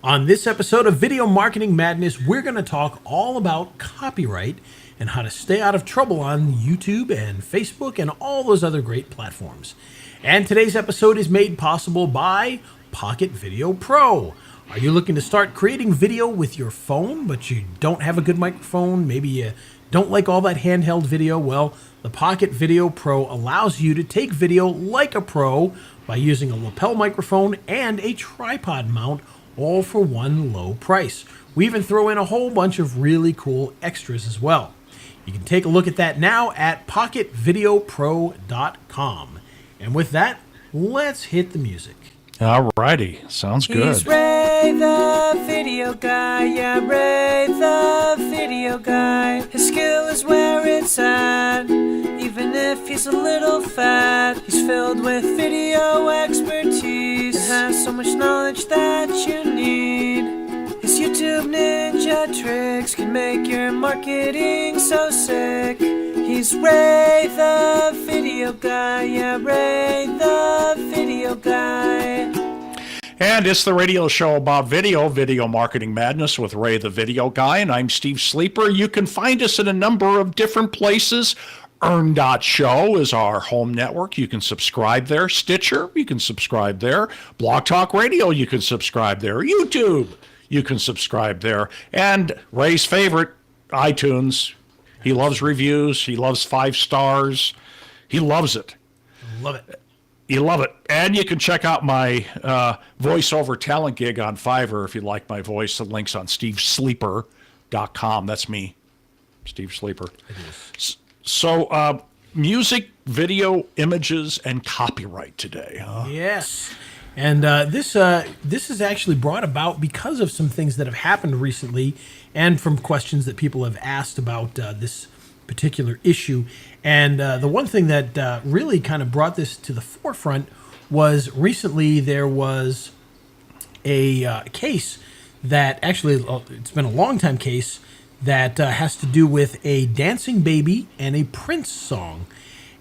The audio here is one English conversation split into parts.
On this episode of Video Marketing Madness, we're going to talk all about copyright and how to stay out of trouble on YouTube and Facebook and all those other great platforms. And today's episode is made possible by Pocket Video Pro. Are you looking to start creating video with your phone, but you don't have a good microphone? Maybe you don't like all that handheld video? Well, the Pocket Video Pro allows you to take video like a pro by using a lapel microphone and a tripod mount, all for one low price. We even throw in a whole bunch of really cool extras as well. You can take a look at that now at pocketvideopro.com. And with that, let's hit the music. Alrighty, sounds good. He's Ray the video guy, yeah, Ray the video guy. His skill is where it's at, even if he's a little fat. He's filled with video expertise and has so much knowledge that you need. His YouTube ninja tricks can make your marketing so sick. He's Ray the video guy, yeah, Ray the video guy. And it's the radio show about Video Marketing Madness with Ray the Video Guy, and I'm Steve Sleeper. You can find us in a number of different places. Earn.show is our home network. You can subscribe there. Stitcher, you can subscribe there. Blog Talk Radio, you can subscribe there. YouTube, you can subscribe there. And Ray's favorite, iTunes. He loves reviews. He loves 5 stars. He loves it. Love it. You love it. And you can check out my voiceover talent gig on Fiverr if you like my voice. The link's on stevesleeper.com. That's me, Steve Sleeper. So, music, video, images, and copyright today. Huh? Yes. And this is actually brought about because of some things that have happened recently and from questions that people have asked about this particular issue. And the one thing that really kind of brought this to the forefront was recently there was a case that actually, it's been a long time case that has to do with a dancing baby and a Prince song.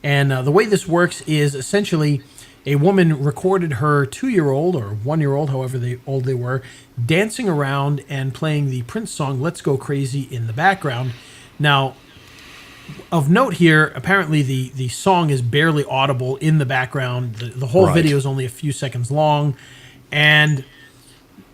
And the way this works is essentially a woman recorded her 2-year-old or 1-year-old, however old they were, dancing around and playing the Prince song Let's Go Crazy in the background. Now, of note here, apparently the song is barely audible in the background. The whole video is only a few seconds long, and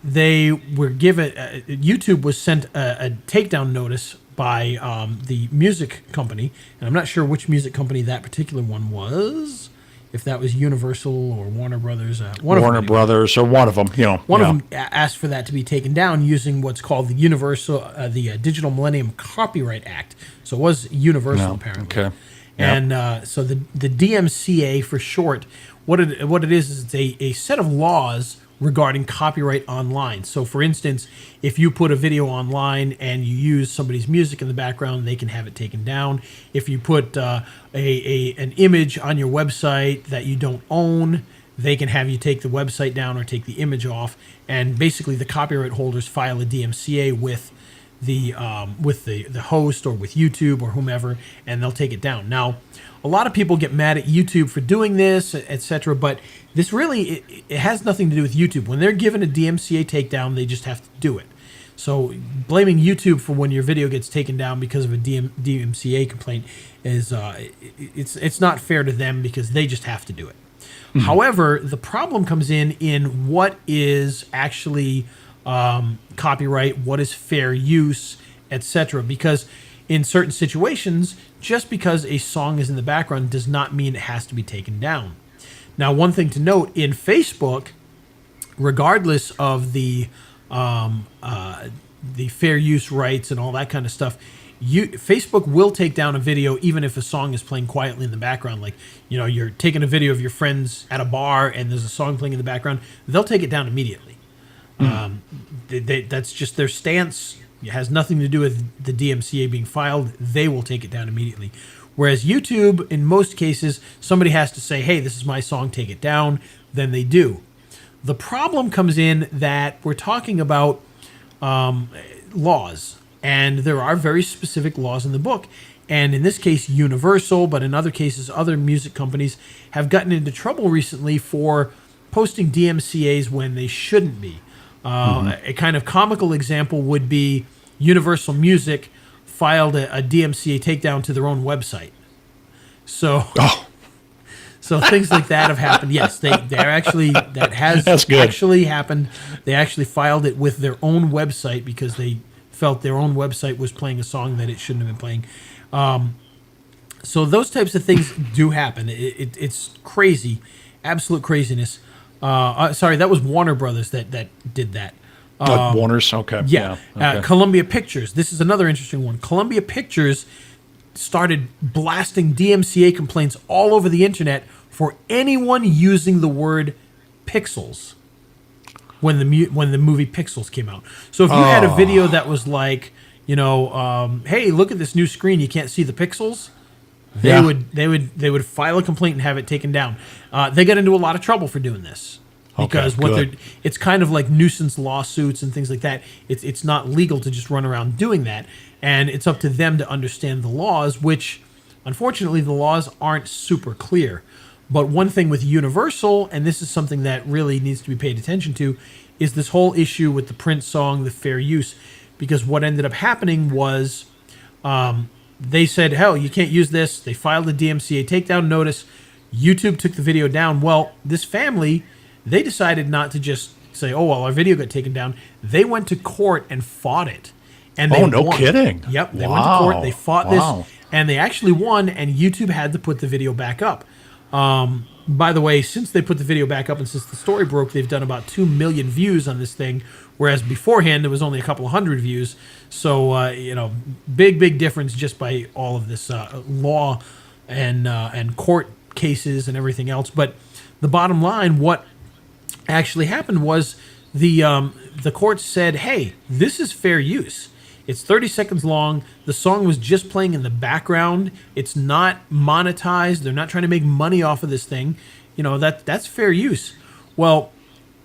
they were given YouTube was sent a takedown notice by the music company, and I'm not sure which music company that particular one was. If that was Universal or Warner Brothers, Warner Brothers or one of them, One of them asked for that to be taken down using what's called the Digital Millennium Copyright Act. So it was Universal apparently. Okay. And so the DMCA for short, what it is it's a set of laws regarding copyright online. So for instance, if you put a video online and you use somebody's music in the background, they can have it taken down. If you put an image on your website that you don't own, they can have you take the website down or take the image off. And basically the copyright holders file a DMCA with the host or with YouTube or whomever, and they'll take it down. Now, a lot of people get mad at YouTube for doing this, etc., but this really, it has nothing to do with YouTube. When they're given a DMCA takedown, they just have to do it. So blaming YouTube for when your video gets taken down because of a DMCA complaint is it's not fair to them because they just have to do it. Mm-hmm. However, the problem comes in what is actually copyright, what is fair use, etc. Because in certain situations, just because a song is in the background does not mean it has to be taken down. Now, one thing to note, in Facebook, regardless of the fair use rights and all that kind of stuff, Facebook will take down a video even if a song is playing quietly in the background. Like, you're taking a video of your friends at a bar and there's a song playing in the background, they'll take it down immediately. That's just their stance. It has nothing to do with the DMCA being filed. They will take it down immediately. Whereas YouTube, in most cases, somebody has to say, hey, this is my song, take it down. Then they do. The problem comes in that we're talking about laws. And there are very specific laws in the book. And in this case, Universal, but in other cases, other music companies have gotten into trouble recently for posting DMCAs when they shouldn't be. A kind of comical example would be Universal Music filed a DMCA takedown to their own website. So, so things like that have happened. Yes, they're actually That's good. actually happened. They actually filed it with their own website because they felt their own website was playing a song that it shouldn't have been playing. So those types of things do happen. It's crazy, absolute craziness. Sorry, that was Warner Brothers that did that. Warner's, okay. Yeah. Okay. Columbia Pictures. This is another interesting one. Columbia Pictures started blasting DMCA complaints all over the internet for anyone using the word pixels when the movie Pixels came out. So if you had a video that was like, hey, look at this new screen, you can't see the pixels. They would file a complaint and have it taken down. They got into a lot of trouble for doing this because it's kind of like nuisance lawsuits and things like that. It's not legal to just run around doing that, and it's up to them to understand the laws, which unfortunately the laws aren't super clear. But one thing with Universal, and this is something that really needs to be paid attention to, is this whole issue with the Prince song, the fair use, because what ended up happening was they said, hell, you can't use this. They filed a DMCA takedown notice. YouTube took the video down. Well, this family, they decided not to just say, oh, well, our video got taken down. They went to court and fought it. And they no won. kidding. Yep, they went to court. They fought Wow. this, and they actually won, and YouTube had to put the video back up. By the way, since they put the video back up and since the story broke, they've done about 2 million views on this thing, whereas beforehand there was only a couple of hundred views. So, big difference just by all of this law and court cases and everything else. But the bottom line, what actually happened was the court said, hey, this is fair use. It's 30 seconds long. The song was just playing in the background. It's not monetized. They're not trying to make money off of this thing. That's fair use. Well,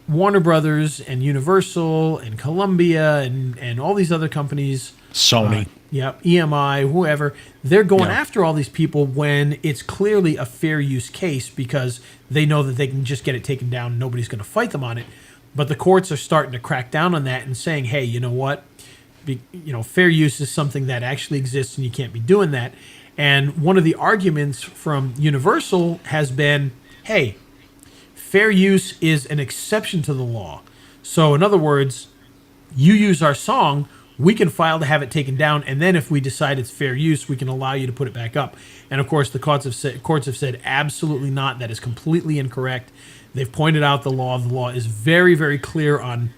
Warner Brothers and Universal and Columbia and all these other companies, Sony. EMI, whoever, they're going after all these people when it's clearly a fair use case because they know that they can just get it taken down and nobody's going to fight them on it. But the courts are starting to crack down on that and saying, hey, you know what? Fair use is something that actually exists and you can't be doing that. And one of the arguments from Universal has been, hey, fair use is an exception to the law. So in other words, you use our song, we can file to have it taken down, and then if we decide it's fair use, we can allow you to put it back up. And of course, the courts have said absolutely not. That is completely incorrect. They've pointed out the law. The law is very, very clear on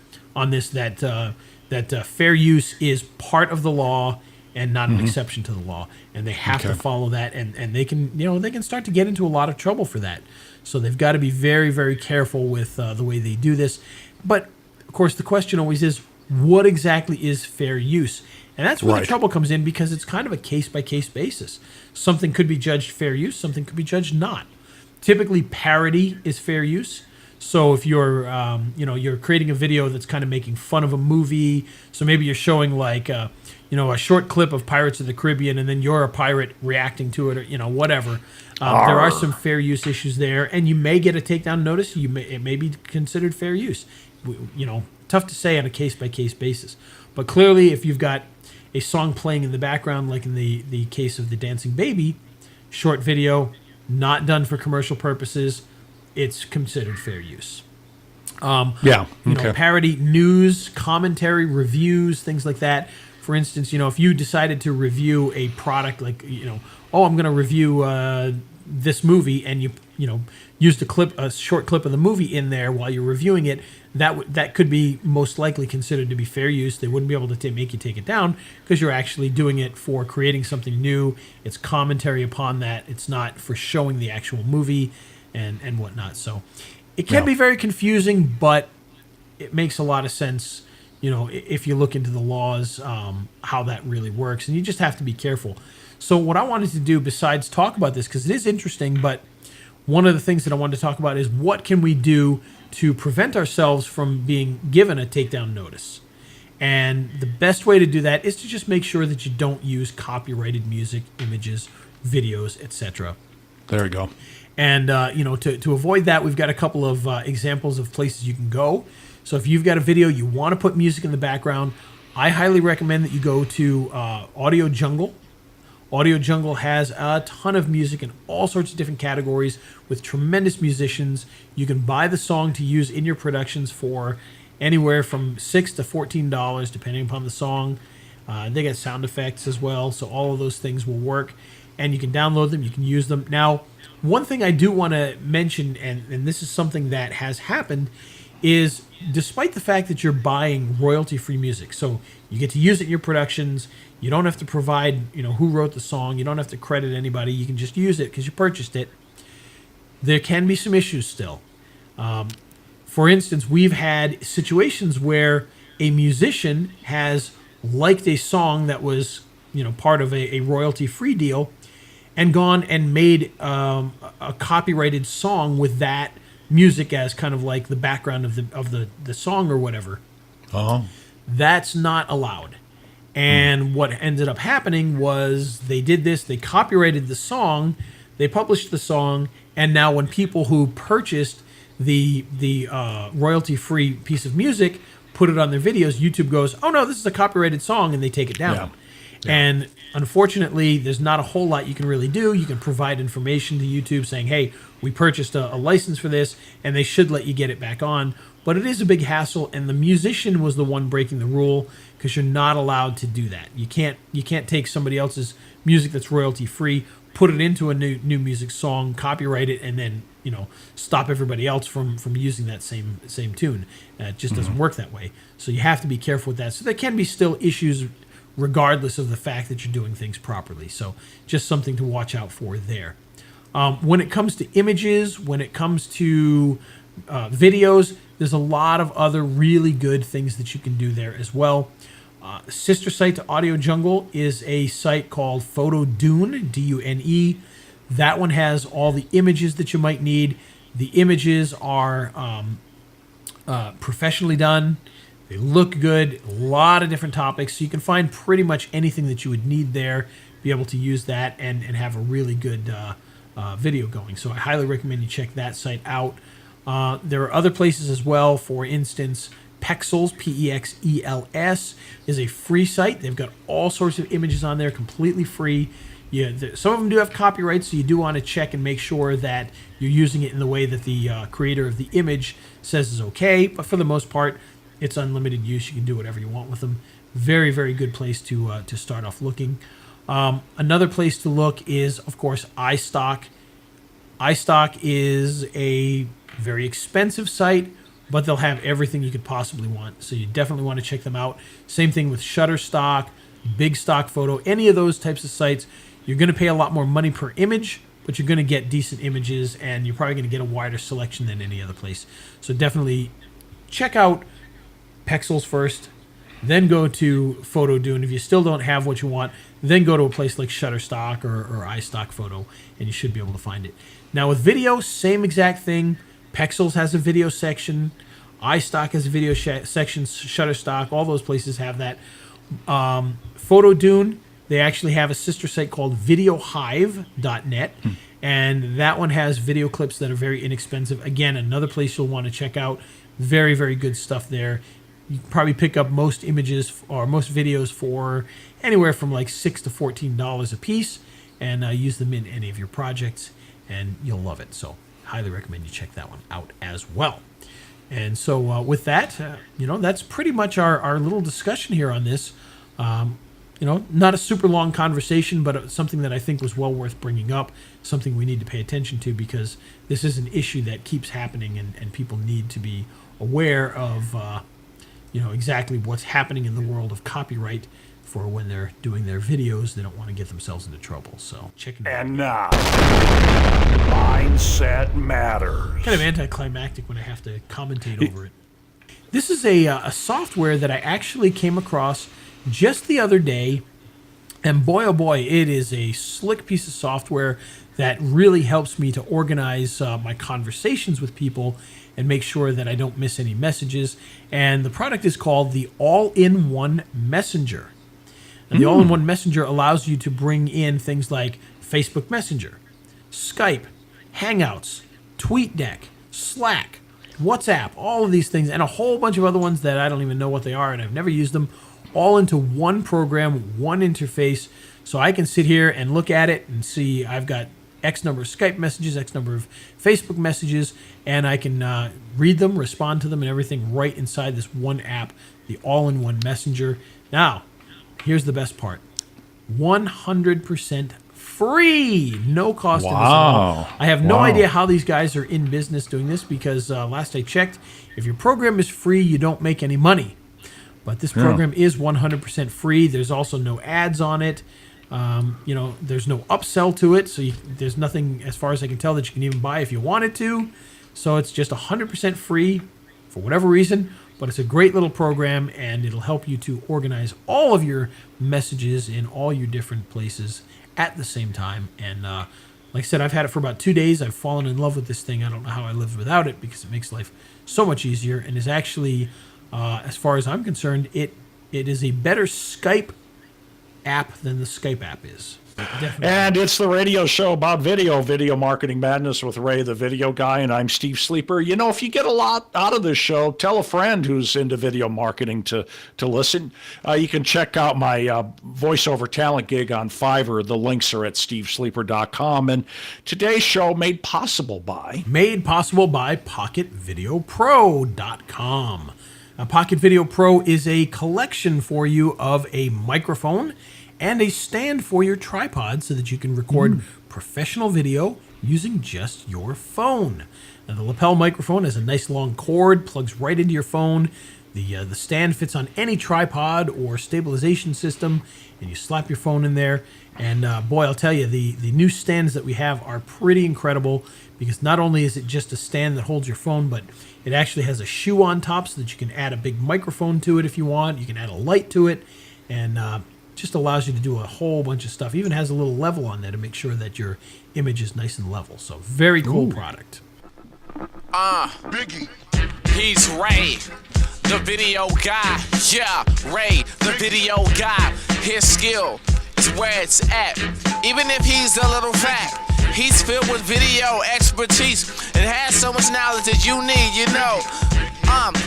this, that fair use is part of the law and not an exception to the law, and they have to follow that. And they can start to get into a lot of trouble for that. So they've got to be very, very careful with the way they do this. But of course, the question always is, what exactly is fair use? And that's where the trouble comes in, because it's kind of a case-by-case basis. Something could be judged fair use, something could be judged not. Typically, parody is fair use. So if you're, you're creating a video that's kind of making fun of a movie, so maybe you're showing like, a short clip of Pirates of the Caribbean, and then you're a pirate reacting to it, or whatever. There are some fair use issues there, and you may get a takedown notice. It may be considered fair use. Tough to say on a case-by-case basis. But clearly, if you've got a song playing in the background, like in the case of the Dancing Baby, short video, not done for commercial purposes, it's considered fair use. Parody, news, commentary, reviews, things like that. For instance, if you decided to review a product, like, I'm going to review this movie, and you used a short clip of the movie in there while you're reviewing it, that could be most likely considered to be fair use. They wouldn't be able to make you take it down because you're actually doing it for creating something new. It's commentary upon that. It's not for showing the actual movie and whatnot. So it can be very confusing, but it makes a lot of sense, if you look into the laws, how that really works. And you just have to be careful. So what I wanted to do, besides talk about this, because it is interesting, but one of the things that I wanted to talk about is what can we do to prevent ourselves from being given a takedown notice. And the best way to do that is to just make sure that you don't use copyrighted music, images, videos, etc. There you go. And, to avoid that, we've got a couple of examples of places you can go. So if you've got a video, you want to put music in the background, I highly recommend that you go to Audio Jungle. Audio Jungle has a ton of music in all sorts of different categories with tremendous musicians. You can buy the song to use in your productions for anywhere from $6 to $14, depending upon the song. They got sound effects as well, so all of those things will work. And you can download them, you can use them. Now, one thing I do want to mention, and this is something that has happened, is despite the fact that you're buying royalty-free music, so you get to use it in your productions, you don't have to provide, who wrote the song, you don't have to credit anybody, you can just use it because you purchased it, there can be some issues still. For instance, we've had situations where a musician has liked a song that was, part of a royalty-free deal and gone and made a copyrighted song with that music as kind of like the background of the song or whatever. Oh. That's not allowed. And what ended up happening was they did this, they copyrighted the song, they published the song, and now when people who purchased the royalty-free piece of music put it on their videos, YouTube goes, oh no, this is a copyrighted song, and they take it down. Yeah. And unfortunately, there's not a whole lot you can really do. You can provide information to YouTube saying, hey, we purchased a license for this, and they should let you get it back on. But it is a big hassle, and the musician was the one breaking the rule because you're not allowed to do that. You can't take somebody else's music that's royalty-free, put it into a new music song, copyright it, and then stop everybody else from using that same tune. It just doesn't work that way. So you have to be careful with that. So there can be still issues regardless of the fact that you're doing things properly. So just something to watch out for there. When it comes to images, when it comes to videos, there's a lot of other really good things that you can do there as well. Sister site to Audio Jungle is a site called PhotoDune, D-U-N-E. That one has all the images that you might need. The images are professionally done. They look good, a lot of different topics, so you can find pretty much anything that you would need there, be able to use that and have a really good video going. So I highly recommend you check that site out. There are other places as well. For instance, Pexels, P-E-X-E-L-S, is a free site. They've got all sorts of images on there, completely free. Some of them do have copyright, so you do want to check and make sure that you're using it in the way that the creator of the image says is okay. But for the most part, it's unlimited use. You can do whatever you want with them. Very, very good place to start off looking. Another place to look is, of course, iStock. iStock is a very expensive site, but they'll have everything you could possibly want. So you definitely want to check them out. Same thing with Shutterstock, Big Stock Photo, any of those types of sites. You're going to pay a lot more money per image, but you're going to get decent images, and you're probably going to get a wider selection than any other place. So definitely check out Pexels first, then go to PhotoDune. If you still don't have what you want, then go to a place like Shutterstock or iStock Photo, and you should be able to find it. Now with video, same exact thing. Pexels has a video section. iStock has a video section. Shutterstock, all those places have that. PhotoDune, they actually have a sister site called VideoHive.net, and that one has video clips that are very inexpensive. Again, another place you'll want to check out. Very, very good stuff there. You can probably pick up most images or most videos for anywhere from like $6 to $14 a piece, and use them in any of your projects, and you'll love it. So highly recommend you check that one out as well. And so with that, that's pretty much our little discussion here on this. Not a super long conversation, but something that I think was well worth bringing up, something we need to pay attention to, because this is an issue that keeps happening, and people need to be aware of exactly what's happening in the world of copyright for when they're doing their videos. They don't want to get themselves into trouble. So check it out. And now, Mindset Matters. Kind of anticlimactic when I have to commentate over it. This is a software that I actually came across just the other day, and boy, oh boy, it is a slick piece of software that really helps me to organize my conversations with people and make sure that I don't miss any messages. And the product is called the All-in-One Messenger. And the All-in-One Messenger allows you to bring in things like Facebook Messenger, Skype, Hangouts, TweetDeck, Slack, WhatsApp, all of these things, and a whole bunch of other ones that I don't even know what they are, and I've never used them, all into one program, one interface. So I can sit here and look at it and see I've got X number of Skype messages, X number of Facebook messages, and I can read them, respond to them, and everything right inside this one app, the all-in-one messenger. Now, here's the best part. 100% free. No cost to this at all. I have no idea how these guys are in business doing this because last I checked, if your program is free, you don't make any money. But this program is 100% free. There's also no ads on it. There's no upsell to it. So there's nothing, as far as I can tell, that you can even buy if you wanted to. So it's just 100% free for whatever reason. But it's a great little program, and it'll help you to organize all of your messages in all your different places at the same time. And like I said, I've had it for about 2 days. I've fallen in love with this thing. I don't know how I lived without it because it makes life so much easier and is actually, as far as I'm concerned, it is a better Skype app than the Skype app is. Definitely. And it's the radio show about video marketing madness with Ray, the video guy, and I'm Steve Sleeper. You know, if you get a lot out of this show, tell a friend who's into video marketing to listen. You can check out my voiceover talent gig on Fiverr. The links are at stevesleeper.com. And today's show made possible by PocketVideoPro.com. Pocket Video Pro is a collection for you of a microphone and a stand for your tripod so that you can record professional video using just your phone. Now, the lapel microphone has a nice long cord, plugs right into your phone. The stand fits on any tripod or stabilization system, and you slap your phone in there. And boy, I'll tell you, the new stands that we have are pretty incredible because not only is it just a stand that holds your phone, but it actually has a shoe on top so that you can add a big microphone to it if you want. You can add a light to it, and just allows you to do a whole bunch of stuff. Even has a little level on there to make sure that your image is nice and level. So very cool product. Biggie. He's Ray, the video guy. Yeah, Ray, the video guy. His skill is where it's at. Even if he's a little fat, he's filled with video expertise and has so much knowledge that you need, you know.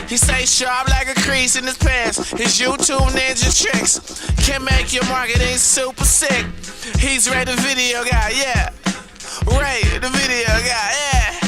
He stays sharp like a crease in his pants. His YouTube ninja tricks can make your marketing super sick. He's Ray the video guy, yeah. Ray the video guy, yeah.